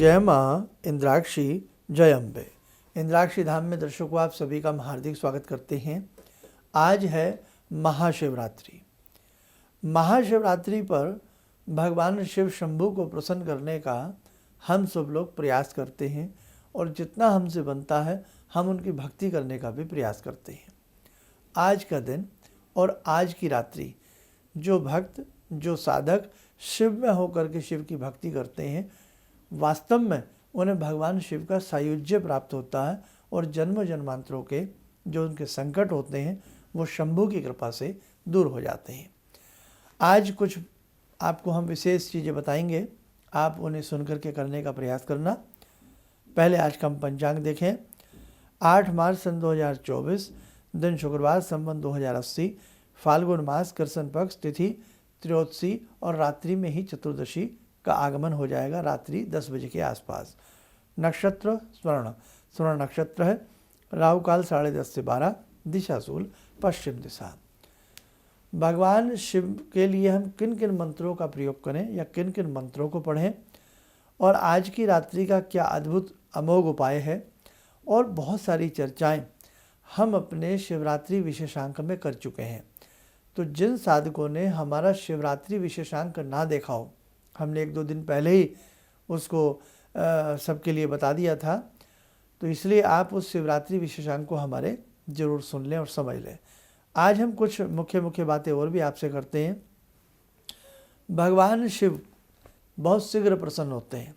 जय माँ इंद्राक्षी जय अम्बे। इंद्राक्षी धाम में दर्शकों आप सभी का हार्दिक स्वागत करते हैं। आज है महाशिवरात्रि। महाशिवरात्रि पर भगवान शिव शंभू को प्रसन्न करने का हम सब लोग प्रयास करते हैं और जितना हमसे बनता है हम उनकी भक्ति करने का भी प्रयास करते हैं। आज का दिन और आज की रात्रि जो भक्त जो साधक शिव में होकर के शिव की भक्ति करते हैं, वास्तव में उन्हें भगवान शिव का सायुज्य प्राप्त होता है और जन्म जन्मांतरों के जो उनके संकट होते हैं वो शंभू की कृपा से दूर हो जाते हैं। आज कुछ आपको हम विशेष चीज़ें बताएंगे, आप उन्हें सुनकर के करने का प्रयास करना। पहले आज का हम पंचांग देखें। 8 मार्च सन 2024, दिन शुक्रवार, संवत 2080, फाल्गुन मास, कृष्ण पक्ष, तिथि त्रयोदशी और रात्रि में ही चतुर्दशी का आगमन हो जाएगा, रात्रि 10 बजे के आसपास। नक्षत्र स्वर्ण नक्षत्र है। राहु काल 10:30 से 12, दिशा शूल पश्चिम दिशा। भगवान शिव के लिए हम किन किन मंत्रों का प्रयोग करें या किन किन मंत्रों को पढ़ें और आज की रात्रि का क्या अद्भुत अमोघ उपाय है, और बहुत सारी चर्चाएं हम अपने शिवरात्रि विशेषांक में कर चुके हैं। तो जिन साधकों ने हमारा शिवरात्रि विशेषांक ना देखा हो, हमने 1-2 दिन पहले ही उसको सबके लिए बता दिया था, तो इसलिए आप उस शिवरात्रि विशेषांक को हमारे ज़रूर सुन लें और समझ लें। आज हम कुछ मुख्य बातें और भी आपसे करते हैं। भगवान शिव बहुत शीघ्र प्रसन्न होते हैं।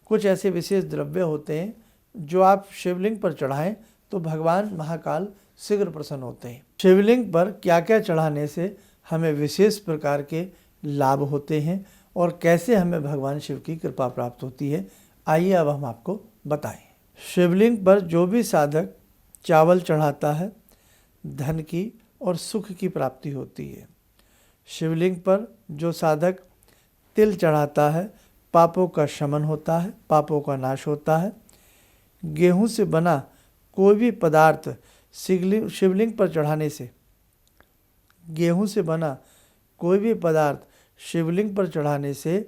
कुछ ऐसे विशेष द्रव्य होते हैं जो आप शिवलिंग पर चढ़ाएं तो भगवान महाकाल शीघ्र प्रसन्न होते हैं। शिवलिंग पर क्या क्या चढ़ाने से हमें विशेष प्रकार के लाभ होते हैं और कैसे हमें भगवान शिव की कृपा प्राप्त होती है, आइए अब हम आपको बताएं। शिवलिंग पर जो भी साधक चावल चढ़ाता है, धन की और सुख की प्राप्ति होती है। शिवलिंग पर जो साधक तिल चढ़ाता है, पापों का शमन होता है, पापों का नाश होता है। गेहूं से बना कोई भी पदार्थ शिवलिंग पर चढ़ाने से, गेहूं से बना कोई भी पदार्थ शिवलिंग पर चढ़ाने से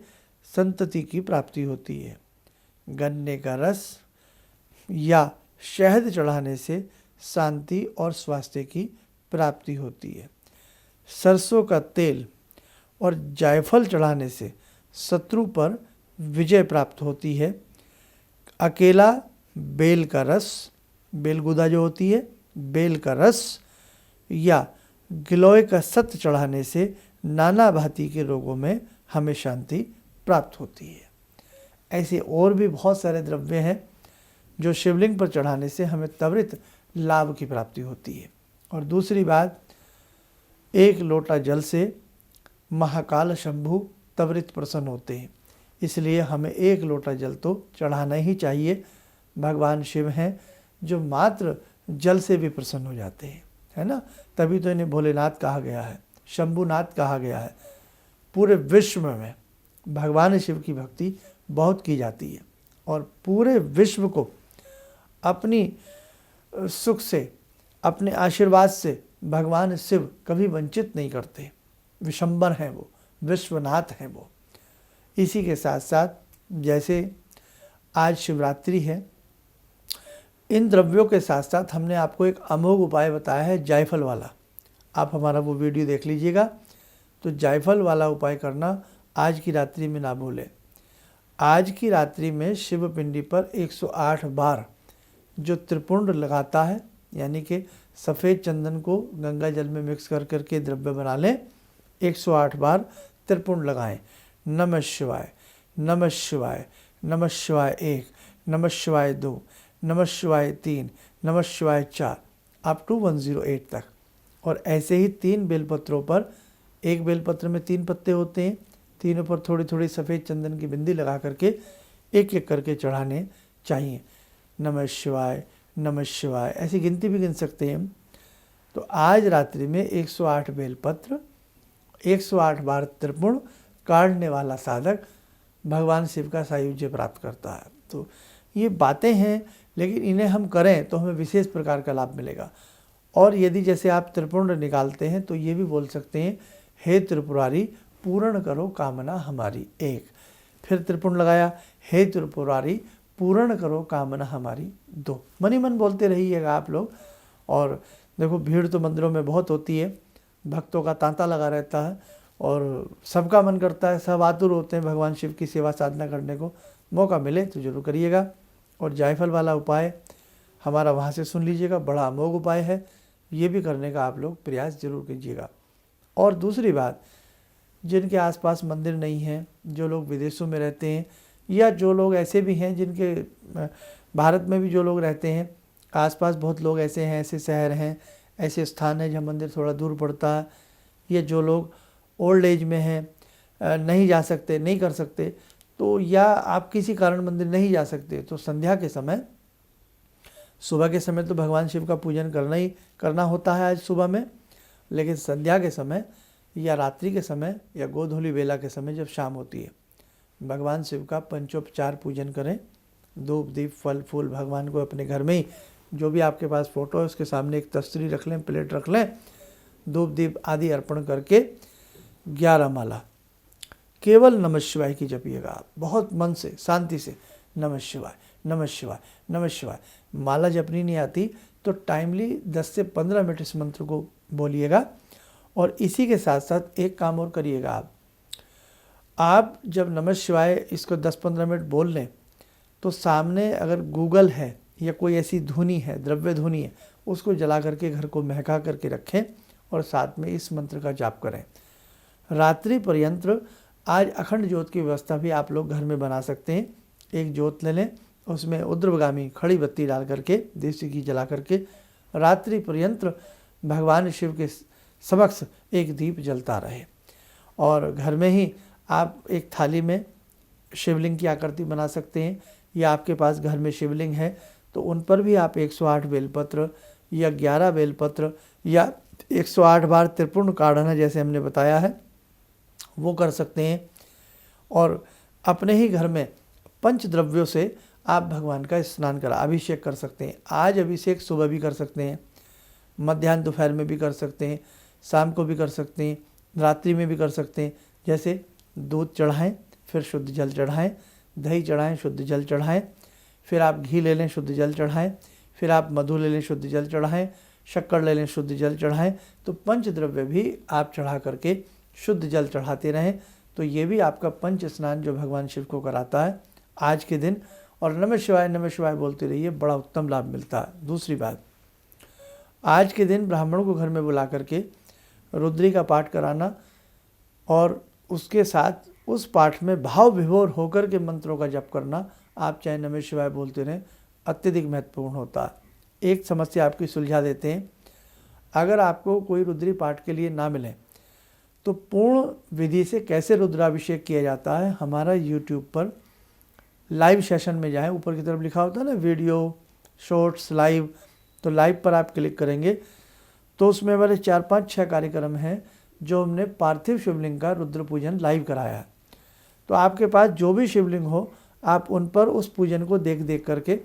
संतति की प्राप्ति होती है। गन्ने का रस या शहद चढ़ाने से शांति और स्वास्थ्य की प्राप्ति होती है। सरसों का तेल और जायफल चढ़ाने से शत्रु पर विजय प्राप्त होती है। अकेला बेल का रस, बेलगुदा जो होती है, बेल का रस या गिलोय का सत्व चढ़ाने से नाना भांति के रोगों में हमें शांति प्राप्त होती है। ऐसे और भी बहुत सारे द्रव्य हैं जो शिवलिंग पर चढ़ाने से हमें त्वरित लाभ की प्राप्ति होती है। और दूसरी बात, 1 लोटा जल से महाकाल शंभू त्वरित प्रसन्न होते हैं, इसलिए हमें 1 लोटा जल तो चढ़ाना ही चाहिए। भगवान शिव हैं जो मात्र जल से भी प्रसन्न हो जाते हैं, है ना। तभी तो इन्हें भोलेनाथ कहा गया है, शंभुनाथ कहा गया है। पूरे विश्व में भगवान शिव की भक्ति बहुत की जाती है और पूरे विश्व को अपनी सुख से, अपने आशीर्वाद से भगवान शिव कभी वंचित नहीं करते। विशंबर हैं वो, विश्वनाथ हैं वो। इसी के साथ साथ जैसे आज शिवरात्रि है, इन द्रव्यों के साथ साथ हमने आपको एक अमोघ उपाय बताया है, जायफल वाला। आप हमारा वो वीडियो देख लीजिएगा। तो जायफल वाला उपाय करना आज की रात्रि में ना भूलें। आज की रात्रि में शिव पिंडी पर 108 बार जो त्रिपुंड लगाता है, यानी कि सफ़ेद चंदन को गंगा जल में मिक्स कर करके द्रव्य बना लें, 108 बार त्रिपुंड लगाएं। नमः शिवाय, नमः शिवाय, नमः शिवाय 1, नमः शिवाय 2, नमः शिवाय 3, नमः शिवाय 4, अप टू 108 तक। और ऐसे ही 3 बेलपत्रों पर, एक बेलपत्र में 3 पत्ते होते हैं, तीनों पर थोड़ी थोड़ी सफ़ेद चंदन की बिंदी लगा करके एक एक करके चढ़ाने चाहिए। नमः शिवाय, नमः शिवाय, ऐसी गिनती भी गिन सकते हैं हम। तो आज रात्रि में 108 बेलपत्र, 108 बार त्रिपुण काढ़ने वाला साधक भगवान शिव का सायुज्य प्राप्त करता है। तो ये बातें हैं, लेकिन इन्हें हम करें तो हमें विशेष प्रकार का लाभ मिलेगा। और यदि जैसे आप त्रिपुंड निकालते हैं तो ये भी बोल सकते हैं, हे त्रिपुरारी पूर्ण करो कामना हमारी एक। फिर त्रिपुण लगाया, हे त्रिपुरारी पूर्ण करो कामना हमारी दो। मन ही मन बोलते रहिएगा आप लोग। और देखो भीड़ तो मंदिरों में बहुत होती है, भक्तों का तांता लगा रहता है और सबका मन करता है, सब आतुर होते हैं भगवान शिव की सेवा साधना करने को। मौका मिले तो जरूर करिएगा। और जायफल वाला उपाय हमारा वहाँ से सुन लीजिएगा, बड़ा अमोघ उपाय है, ये भी करने का आप लोग प्रयास जरूर कीजिएगा। और दूसरी बात, जिनके आसपास मंदिर नहीं है, जो लोग विदेशों में रहते हैं, या जो लोग ऐसे भी हैं जिनके भारत में भी जो लोग रहते हैं, आसपास बहुत लोग ऐसे हैं, ऐसे शहर हैं, ऐसे स्थान हैं जहाँ मंदिर थोड़ा दूर पड़ता है, या जो लोग ओल्ड एज में हैं, नहीं जा सकते, नहीं कर सकते, तो या आप किसी कारण मंदिर नहीं जा सकते, तो संध्या के समय, सुबह के समय तो भगवान शिव का पूजन करना होता है आज सुबह में, लेकिन संध्या के समय या रात्रि के समय या गोधूली बेला के समय जब शाम होती है, भगवान शिव का पंचोपचार पूजन करें। धूप दीप फल फूल भगवान को अपने घर में ही, जो भी आपके पास फोटो है उसके सामने एक तस्तरी रख लें, प्लेट रख लें, धूप दीप आदि अर्पण करके 11 माला केवल नमः शिवाय की जपिएगा आप, बहुत मन से शांति से, नमः शिवाय नमः शिवाय नमः शिवाय। माला जपनी नहीं आती तो टाइमली 10 से 15 मिनट इस मंत्र को बोलिएगा। और इसी के साथ साथ एक काम और करिएगा, आप जब नमः शिवाय इसको 10-15 मिनट बोल लें तो सामने अगर गूगल है या कोई ऐसी धुनी है, द्रव्य धुनी है, उसको जला करके घर को महका करके रखें और साथ में इस मंत्र का जाप करें। रात्रि पर्यंत आज अखंड ज्योत की व्यवस्था भी आप लोग घर में बना सकते हैं। एक ज्योत ले लें, उसमें उद्रवगामी खड़ी बत्ती डाल करके, देसी घी जला करके रात्रि पर्यंत भगवान शिव के समक्ष एक दीप जलता रहे। और घर में ही आप एक थाली में शिवलिंग की आकृति बना सकते हैं, या आपके पास घर में शिवलिंग है तो उन पर भी आप 108 बेलपत्र या 11 बेलपत्र या 108 बार त्रिपुण काढ़ना जैसे हमने बताया है वो कर सकते हैं। और अपने ही घर में पंच द्रव्यों से आप भगवान का स्नान करा अभिषेक कर सकते हैं। आज अभिषेक सुबह भी कर सकते हैं, मध्याह्न दोपहर में भी कर सकते हैं, शाम को भी कर सकते हैं, रात्रि में भी कर सकते हैं। जैसे दूध चढ़ाएं, फिर शुद्ध जल चढ़ाएं, दही चढ़ाएं, शुद्ध जल चढ़ाएं, फिर आप घी ले लें, शुद्ध जल चढ़ाएं, फिर आप मधु ले लें, शुद्ध जल चढ़ाएं, शक्कर ले लें, शुद्ध जल चढ़ाएं। तो पंच द्रव्य भी आप चढ़ा करके शुद्ध जल चढ़ाते रहें। तो ये भी आपका पंच स्नान जो भगवान शिव को कराता है आज के दिन। और नमः शिवाय बोलते रहिए, बड़ा उत्तम लाभ मिलता है। दूसरी बात, आज के दिन ब्राह्मणों को घर में बुला करके रुद्री का पाठ कराना और उसके साथ उस पाठ में भाव विभोर होकर के मंत्रों का जप करना, आप चाहे नमः शिवाय बोलते रहें, अत्यधिक महत्वपूर्ण होता है। एक समस्या आपकी सुलझा देते हैं, अगर आपको कोई रुद्री पाठ के लिए ना मिले तो पूर्ण विधि से कैसे रुद्राभिषेक किया जाता है, हमारा YouTube पर लाइव सेशन में जाएं, ऊपर की तरफ लिखा होता है ना वीडियो शॉर्ट्स लाइव, तो लाइव पर आप क्लिक करेंगे तो उसमें हमारे 4-5-6 कार्यक्रम हैं जो हमने पार्थिव शिवलिंग का रुद्र पूजन लाइव कराया है। तो आपके पास जो भी शिवलिंग हो आप उन पर उस पूजन को देख करके,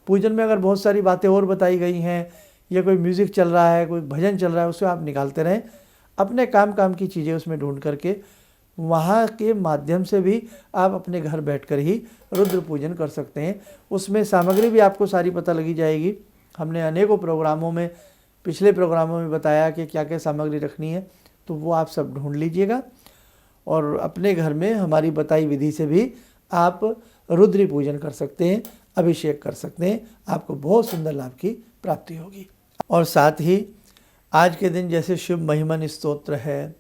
पूजन में अगर बहुत सारी बातें और बताई गई हैं या कोई म्यूज़िक चल रहा है, कोई भजन चल रहा है, उसे आप निकालते रहें, अपने काम की चीज़ें उसमें ढूंढ करके वहाँ के माध्यम से भी आप अपने घर बैठकर ही रुद्र पूजन कर सकते हैं। उसमें सामग्री भी आपको सारी पता लगी जाएगी। हमने अनेकों प्रोग्रामों में, पिछले प्रोग्रामों में बताया कि क्या क्या सामग्री रखनी है, तो वो आप सब ढूंढ लीजिएगा और अपने घर में हमारी बताई विधि से भी आप रुद्री पूजन कर सकते हैं, अभिषेक कर सकते हैं। आपको बहुत सुंदर लाभ की प्राप्ति होगी। और साथ ही आज के दिन जैसे शिव महिमन स्तोत्र है,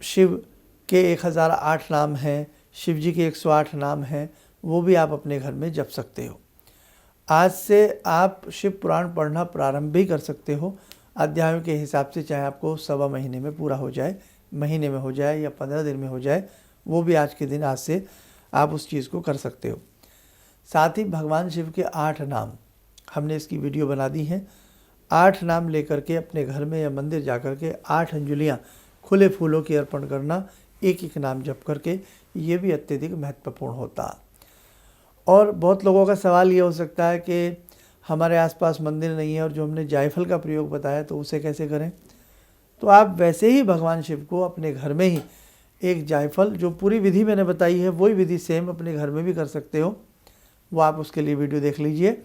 शिव के 1008 नाम हैं, शिव जी के 108 नाम हैं, वो भी आप अपने घर में जप सकते हो। आज से आप शिव पुराण पढ़ना प्रारंभ भी कर सकते हो, अध्यायों के हिसाब से, चाहे आपको 1.25 महीने में पूरा हो जाए, महीने में हो जाए या 15 दिन में हो जाए, वो भी आज के दिन आज से आप उस चीज़ को कर सकते हो। साथ ही भगवान शिव के 8 नाम हमने इसकी वीडियो बना दी है। 8 नाम लेकर के अपने घर में या मंदिर जा कर के 8 अंजुलियाँ खुले फूलों की अर्पण करना, एक एक नाम जप करके, ये भी अत्यधिक महत्वपूर्ण होता है। और बहुत लोगों का सवाल ये हो सकता है कि हमारे आसपास मंदिर नहीं है और जो हमने जायफल का प्रयोग बताया तो उसे कैसे करें। तो आप वैसे ही भगवान शिव को अपने घर में ही एक जायफल, जो पूरी विधि मैंने बताई है वही विधि सेम अपने घर में भी कर सकते हो, वो आप उसके लिए वीडियो देख लीजिए।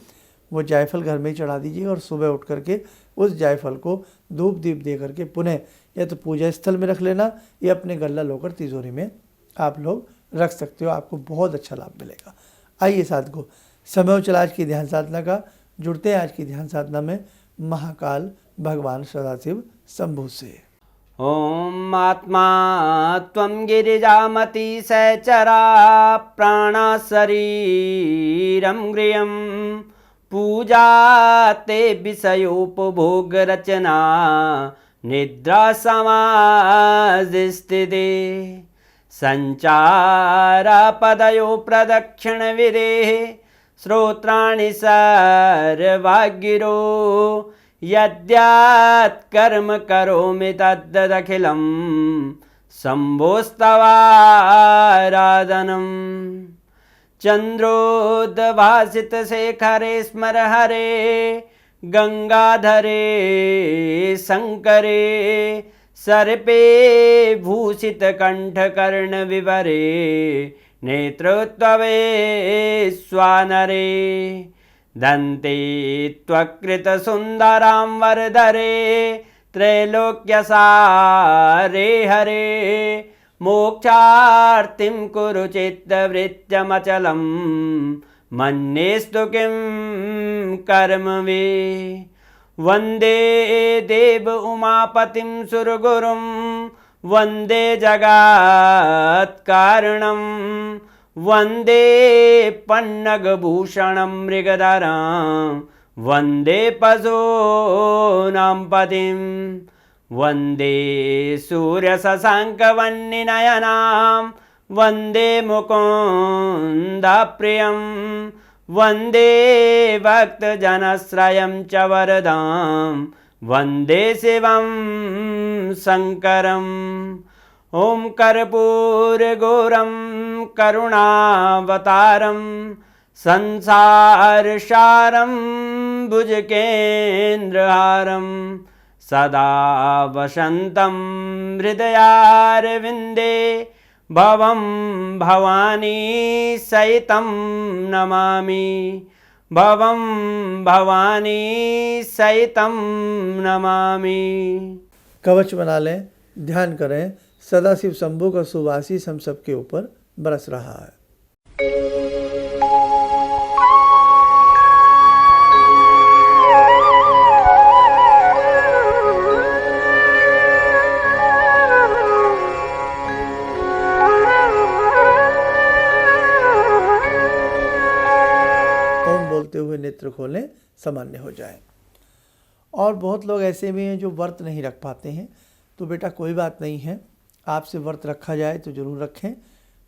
वो जायफल घर में ही चढ़ा दीजिए और सुबह उठ करके उस जायफल को धूप दीप दे करके पुनः या तो पूजा स्थल में रख लेना या अपने गल्ला लोकर तिजोरी में आप लोग रख सकते हो, आपको बहुत अच्छा लाभ मिलेगा। आइए साधकों, समय हो चला आज की ध्यान साधना का। जुड़ते हैं आज की ध्यान साधना में महाकाल भगवान सदाशिव शंभु से। ॐ आत्मा त्वं गिरिजामति सहचरा प्राणा शरीरं गृहं पूजा ते विषयोपभोगरचना निद्रा समाधिस्थिते सञ्चारपदयो प्रदक्षिणविधेः श्रोत्राणि सर्वागिरो यद्यात् कर्म करोमि तद्दखिलं शम्भोस्तवाराधनम् चन्द्रोद्भासितशेखरे स्मर हरे गंगाधरे शङ्करे सर्पे भूषितकण्ठकर्णविवरे नेत्रोत्तवे स्वानरे दन्ते त्वकृतसुन्दरां वरदरे त्रैलोक्यसारे हरे मोक्षार्तिं कुरु चित्तवृत्त्यमचलं मन्येस्तु किं कर्म वे वन्दे देव उमापतिं सुरगुरुं वन्दे जगत्कारणं वन्दे पन्नगभूषणं मृगधरं वन्दे पशूनां पतिं वन्दे सूर्यशशाङ्कवह्निनयनां वन्दे मुकुन्दप्रियं वन्दे भक्तजनश्रयं च वरदां वन्दे शिवं शङ्करम् ॐ कर्पूरगौरं करुणावतारं संसारसारं भुजगेन्द्रहारं सदा वसन्तं हृदयारविन्दे भवं भवानी सहितं नमामि भवं भवानी सहितं नमामि। कवच बना लें, ध्यान करें, सदाशिव शंभु का सुवासीस हम सबके ऊपर बरस रहा है। ओम बोलते हुए नेत्र खोलें, सामान्य हो जाए। और बहुत लोग ऐसे भी हैं जो व्रत नहीं रख पाते हैं, तो बेटा कोई बात नहीं है, आपसे व्रत रखा जाए तो ज़रूर रखें,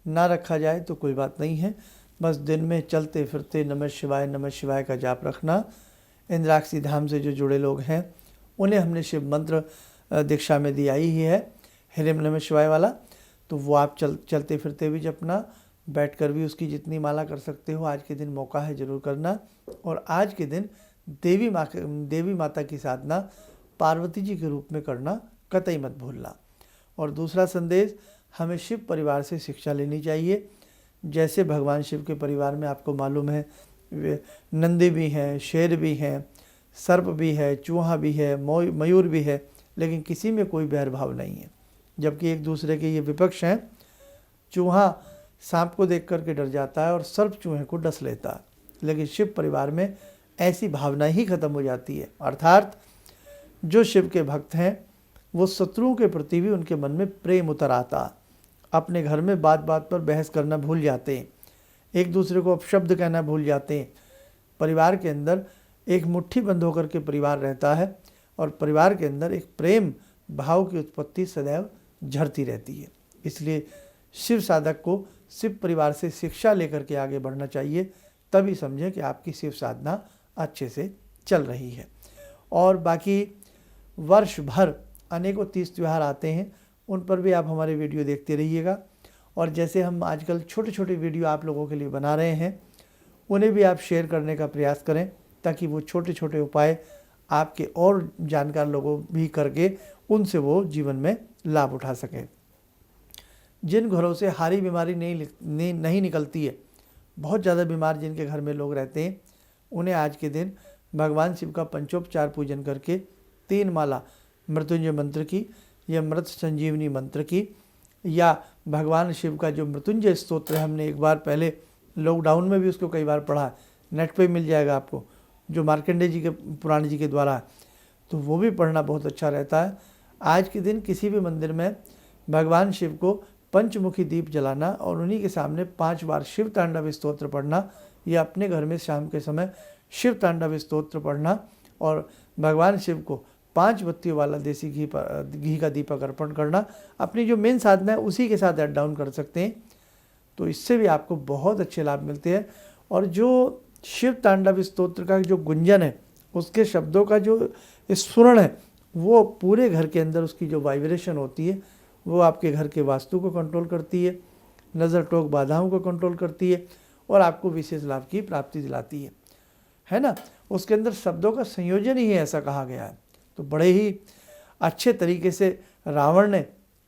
ना रखा जाए तो कोई बात नहीं है। बस दिन में चलते फिरते नमः शिवाय का जाप रखना। इंद्राक्षी धाम से जो जुड़े लोग हैं उन्हें हमने शिव मंत्र दीक्षा में दिया ही है, ह्रीं नमः शिवाय वाला, तो वो आप चलते फिरते भी जपना, बैठकर भी उसकी जितनी माला कर सकते हो, आज के दिन मौका है ज़रूर करना। और आज के दिन देवी माता की साधना पार्वती जी के रूप में करना कतई मत भूलना। और दूसरा संदेश, हमें शिव परिवार से शिक्षा लेनी चाहिए। जैसे भगवान शिव के परिवार में आपको मालूम है नंदी भी हैं, शेर भी हैं, सर्प भी है, चूहा भी है, मयूर भी है, लेकिन किसी में कोई बैरभाव नहीं है, जबकि एक दूसरे के ये विपक्ष हैं। चूहा सांप को देख करके डर जाता है और सर्प चूहे को डस लेता है, लेकिन शिव परिवार में ऐसी भावना ही खत्म हो जाती है। अर्थात जो शिव के भक्त हैं वो शत्रुओं के प्रति भी उनके मन में प्रेम उतर आता, अपने घर में बात बात पर बहस करना भूल जाते हैं, एक दूसरे को अपशब्द कहना भूल जाते हैं। परिवार के अंदर एक मुट्ठी बंद होकर के परिवार रहता है और परिवार के अंदर एक प्रेम भाव की उत्पत्ति सदैव झरती रहती है। इसलिए शिव साधक को शिव परिवार से शिक्षा लेकर के आगे बढ़ना चाहिए, तभी समझें कि आपकी शिव साधना अच्छे से चल रही है। और बाकी वर्ष भर अनेकों तीज त्यौहार आते हैं, उन पर भी आप हमारे वीडियो देखते रहिएगा। और जैसे हम आजकल छोटे छोटे वीडियो आप लोगों के लिए बना रहे हैं, उन्हें भी आप शेयर करने का प्रयास करें, ताकि वो छोटे छोटे उपाय आपके और जानकार लोगों भी करके उनसे वो जीवन में लाभ उठा सकें। जिन घरों से हारी बीमारी नहीं निकलती है, बहुत ज़्यादा बीमार जिनके घर में लोग रहते हैं, उन्हें आज के दिन भगवान शिव का पंचोपचार पूजन करके 3 माला मृत्युंजय मंत्र की या मृत संजीवनी मंत्र की या भगवान शिव का जो मृत्युंजय स्तोत्र है, हमने एक बार पहले लॉकडाउन में भी उसको कई बार पढ़ा, नेट पे मिल जाएगा आपको, जो मार्कंडेय जी के पुराण जी के द्वारा, तो वो भी पढ़ना बहुत अच्छा रहता है। आज के दिन किसी भी मंदिर में भगवान शिव को पंचमुखी दीप जलाना और उन्हीं के सामने 5 बार शिव तांडव स्तोत्र पढ़ना या अपने घर में शाम के समय शिव तांडव स्तोत्र पढ़ना और भगवान शिव को 5 बत्तियों वाला देसी घी का दीपक अर्पण करना, अपनी जो मेन साधना है उसी के साथ ऐड डाउन कर सकते हैं। तो इससे भी आपको बहुत अच्छे लाभ मिलते हैं। और जो शिव तांडव स्तोत्र का जो गुंजन है, उसके शब्दों का जो स्फुरण है, वो पूरे घर के अंदर उसकी जो वाइब्रेशन होती है, वो आपके घर के वास्तु को कंट्रोल करती है, नज़र टोक बाधाओं को कंट्रोल करती है और आपको विशेष लाभ की प्राप्ति दिलाती है ना। उसके अंदर शब्दों का संयोजन ही ऐसा कहा गया है। तो बड़े ही अच्छे तरीके से रावण ने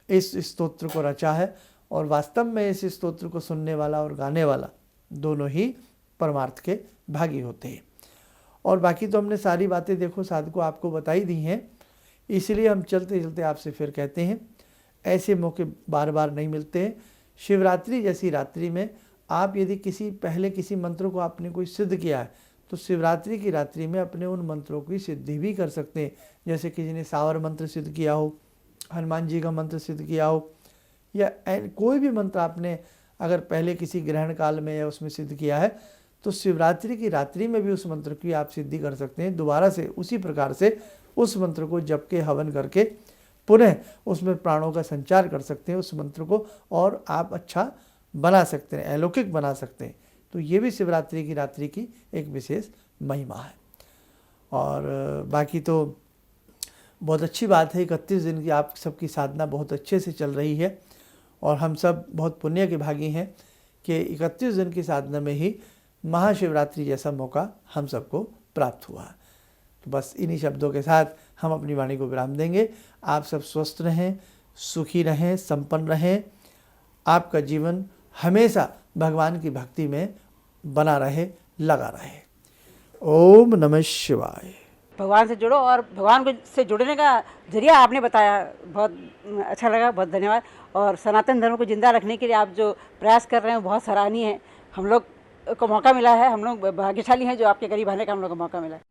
इस स्तोत्र को रचा है और वास्तव में इस स्तोत्र को सुनने वाला और गाने वाला दोनों ही परमार्थ के भागी होते हैं। और बाकी तो हमने सारी बातें देखो साधको आपको बताई दी हैं, इसलिए हम चलते चलते आपसे फिर कहते हैं, ऐसे मौके बार बार नहीं मिलते हैं। शिवरात्रि जैसी रात्रि में आप यदि पहले किसी मंत्र को आपने कोई सिद्ध किया है, तो शिवरात्रि की रात्रि में अपने उन मंत्रों की सिद्धि भी कर सकते हैं। जैसे किसी ने सावर मंत्र सिद्ध किया हो, हनुमान जी का मंत्र सिद्ध किया हो, या कोई भी मंत्र आपने अगर पहले किसी ग्रहण काल में या उसमें सिद्ध किया है, तो शिवरात्रि की रात्रि में भी उस मंत्र की आप सिद्धि कर सकते हैं। दोबारा से उसी प्रकार से उस मंत्र को जप के हवन करके पुनः उसमें प्राणों का संचार कर सकते हैं उस मंत्र को, और आप अच्छा बना सकते हैं, अलौकिक बना सकते हैं। तो ये भी शिवरात्रि की रात्रि की एक विशेष महिमा है। और बाकी तो बहुत अच्छी बात है, 31 दिन की आप सबकी साधना बहुत अच्छे से चल रही है और हम सब बहुत पुण्य के भागी हैं कि 31 दिन की साधना में ही महाशिवरात्रि जैसा मौका हम सबको प्राप्त हुआ। तो बस इन्हीं शब्दों के साथ हम अपनी वाणी को विराम देंगे। आप सब स्वस्थ रहें, सुखी रहें, संपन्न रहें, आपका जीवन हमेशा भगवान की भक्ति में बना रहे, लगा रहे। ओम नमः शिवाय। भगवान से जुड़ो और भगवान को से जुड़ने का जरिया आपने बताया, बहुत अच्छा लगा, बहुत धन्यवाद। और सनातन धर्म को जिंदा रखने के लिए आप जो प्रयास कर रहे हैं बहुत सराहनीय है। हम लोग को मौका मिला है, हम लोग भाग्यशाली हैं जो आपके करीब आने का हम लोग को मौका मिला है।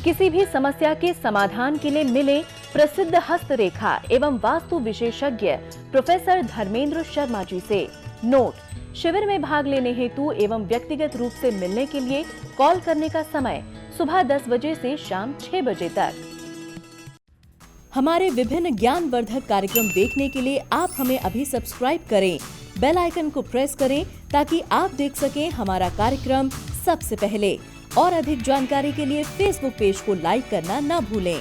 किसी भी समस्या के समाधान के लिए मिले प्रसिद्ध हस्तरेखा एवं वास्तु विशेषज्ञ प्रोफेसर धर्मेंद्र शर्मा जी से। नोट: शिविर में भाग लेने हेतु एवं व्यक्तिगत रूप से मिलने के लिए कॉल करने का समय सुबह 10 बजे से शाम 6 बजे तक। हमारे विभिन्न ज्ञानवर्धक कार्यक्रम देखने के लिए आप हमें अभी सब्सक्राइब करें, बेल आइकन को प्रेस करें ताकि आप देख सकें हमारा कार्यक्रम सबसे पहले। और अधिक जानकारी के लिए फेसबुक पेज को लाइक करना न भूलें।